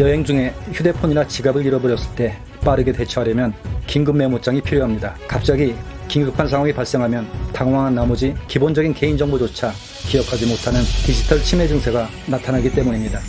여행 중에 휴대폰이나 지갑을 잃어버렸을 때 빠르게 대처하려면 긴급 메모장이 필요합니다. 갑자기 긴급한 상황이 발생하면 당황한 나머지 기본적인 개인정보조차 기억하지 못하는 디지털 치매 증세가 나타나기 때문입니다.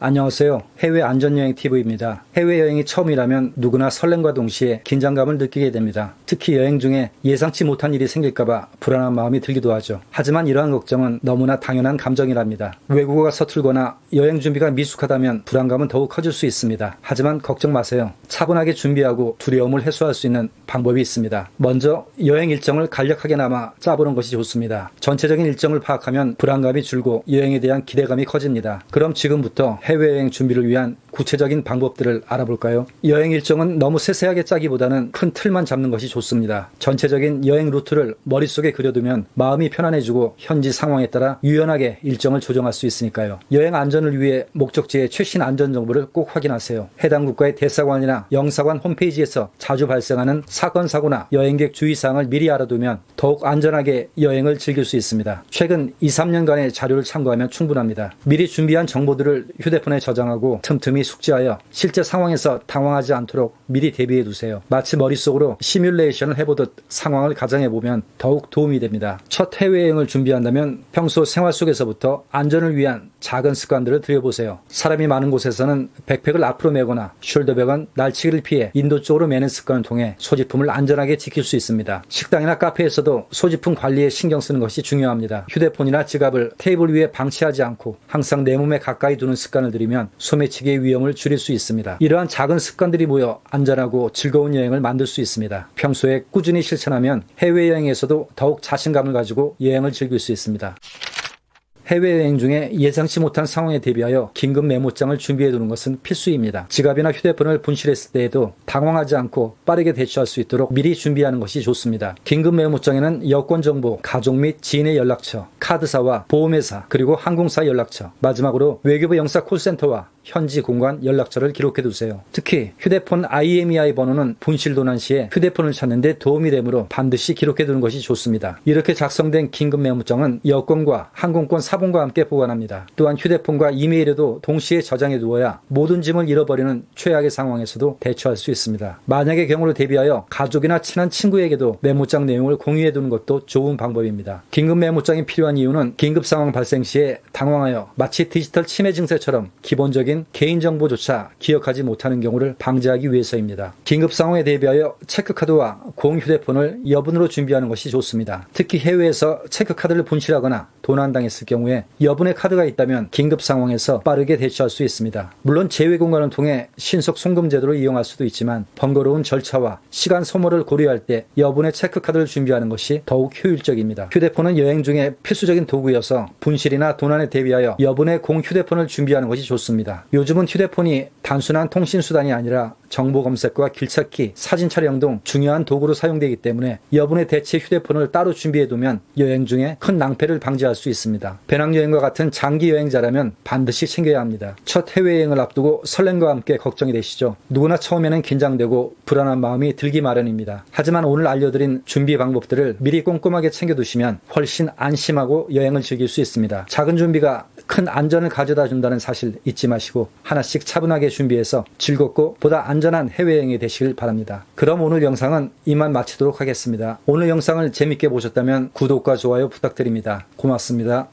안녕하세요. 해외 안전여행 TV입니다. 해외여행이 처음이라면 누구나 설렘과 동시에 긴장감을 느끼게 됩니다. 특히 여행 중에 예상치 못한 일이 생길까봐 불안한 마음이 들기도 하죠. 하지만 이러한 걱정은 너무나 당연한 감정이랍니다. 외국어가 서툴거나 여행 준비가 미숙하다면 불안감은 더욱 커질 수 있습니다. 하지만 걱정 마세요. 차분하게 준비하고 두려움을 해소할 수 있는 방법이 있습니다. 먼저 여행 일정을 간략하게나마 짜보는 것이 좋습니다. 전체적인 일정을 파악하면 불안감이 줄고 여행에 대한 기대감이 커집니다. 그럼 지금부터 해외여행 준비를 위한 구체적인 방법들을 알아볼까요? 여행 일정은 너무 세세하게 짜기보다는 큰 틀만 잡는 것이 좋습니다. 전체적인 여행 루트를 머릿속에 그려두면 마음이 편안해지고 현지 상황에 따라 유연하게 일정을 조정할 수 있으니까요. 여행 안전을 위해 목적지의 최신 안전 정보를 꼭 확인하세요. 해당 국가의 대사관이나 영사관 홈페이지에서 자주 발생하는 사건, 사고나 여행객 주의사항을 미리 알아두면 더욱 안전하게 여행을 즐길 수 있습니다. 최근 2-3년간의 자료를 참고하면 충분합니다. 미리 준비한 정보들을 휴대폰에 저장하고 틈틈이 숙지하여 실제 상황에서 당황하지 않도록 미리 대비해 두세요. 마치 머릿속으로 시뮬레이션을 해보듯 상황을 가정해보면 더욱 도움이 됩니다. 첫 해외여행을 준비한다면 평소 생활 속에서부터 안전을 위한 작은 습관들을 들여보세요. 사람이 많은 곳에서는 백팩을 앞으로 메거나 숄더백은 날치기를 피해 인도 쪽으로 매는 습관을 통해 소지품을 안전하게 지킬 수 있습니다. 식당이나 카페에서도 소지품 관리에 신경 쓰는 것이 중요합니다. 휴대폰이나 지갑을 테이블 위에 방치하지 않고 항상 내 몸에 가까이 두는 습관을 들이면 소매치기의 위험을 줄일 수 있습니다. 이러한 작은 습관들이 모여 안전하고 즐거운 여행을 만들 수 있습니다. 평소에 꾸준히 실천하면 해외여행에서도 더욱 자신감을 가지고 여행을 즐길 수 있습니다. 해외여행 중에 예상치 못한 상황에 대비하여 긴급 메모장을 준비해두는 것은 필수입니다. 지갑이나 휴대폰을 분실했을 때에도 당황하지 않고 빠르게 대처할 수 있도록 미리 준비하는 것이 좋습니다. 긴급 메모장에는 여권정보, 가족 및 지인의 연락처, 카드사와 보험회사, 그리고 항공사 연락처, 마지막으로 외교부 영사 콜센터와 현지 공관 연락처를 기록해두세요. 특히 휴대폰 IMEI 번호는 분실 도난 시에 휴대폰을 찾는 데 도움이 되므로 반드시 기록해두는 것이 좋습니다. 이렇게 작성된 긴급 메모장은 여권과 항공권 사본과 함께 보관합니다. 또한 휴대폰과 이메일에도 동시에 저장해두어야 모든 짐을 잃어버리는 최악의 상황에서도 대처할 수 있습니다. 만약의 경우를 대비하여 가족이나 친한 친구에게도 메모장 내용을 공유해두는 것도 좋은 방법입니다. 긴급 메모장이 필요한 이유는 긴급 상황 발생 시에 당황하여 마치 디지털 치매 증세처럼 기본적인 개인정보조차 기억하지 못하는 경우를 방지하기 위해서입니다. 긴급 상황에 대비하여 체크카드와 공휴대폰을 여분으로 준비하는 것이 좋습니다. 특히 해외에서 체크카드를 분실하거나 도난당했을 경우에 여분의 카드가 있다면 긴급 상황에서 빠르게 대처할 수 있습니다. 물론 제외 공간을 통해 신속 송금 제도를 이용할 수도 있지만 번거로운 절차와 시간 소모를 고려할 때 여분의 체크카드를 준비하는 것이 더욱 효율적입니다. 휴대폰은 여행 중에 필수적인 도구여서 분실이나 도난에 대비하여 여분의 공휴대폰을 준비하는 것이 좋습니다. 요즘은 휴대폰이 단순한 통신수단이 아니라 정보 검색과 길찾기, 사진 촬영 등 중요한 도구로 사용되기 때문에 여분의 대체 휴대폰을 따로 준비해두면 여행 중에 큰 낭패를 방지할 수 있습니다. 배낭여행과 같은 장기 여행자라면 반드시 챙겨야 합니다. 첫 해외여행을 앞두고 설렘과 함께 걱정이 되시죠? 누구나 처음에는 긴장되고 불안한 마음이 들기 마련입니다. 하지만 오늘 알려드린 준비 방법들을 미리 꼼꼼하게 챙겨두시면 훨씬 안심하고 여행을 즐길 수 있습니다. 작은 준비가 큰 안전을 가져다 준다는 사실 잊지 마시고 하나씩 차분하게 준비해서 즐겁고 보다 안전한 해외여행이 되시길 바랍니다. 그럼 오늘 영상은 이만 마치도록 하겠습니다. 오늘 영상을 재밌게 보셨다면 구독과 좋아요 부탁드립니다. 고맙습니다.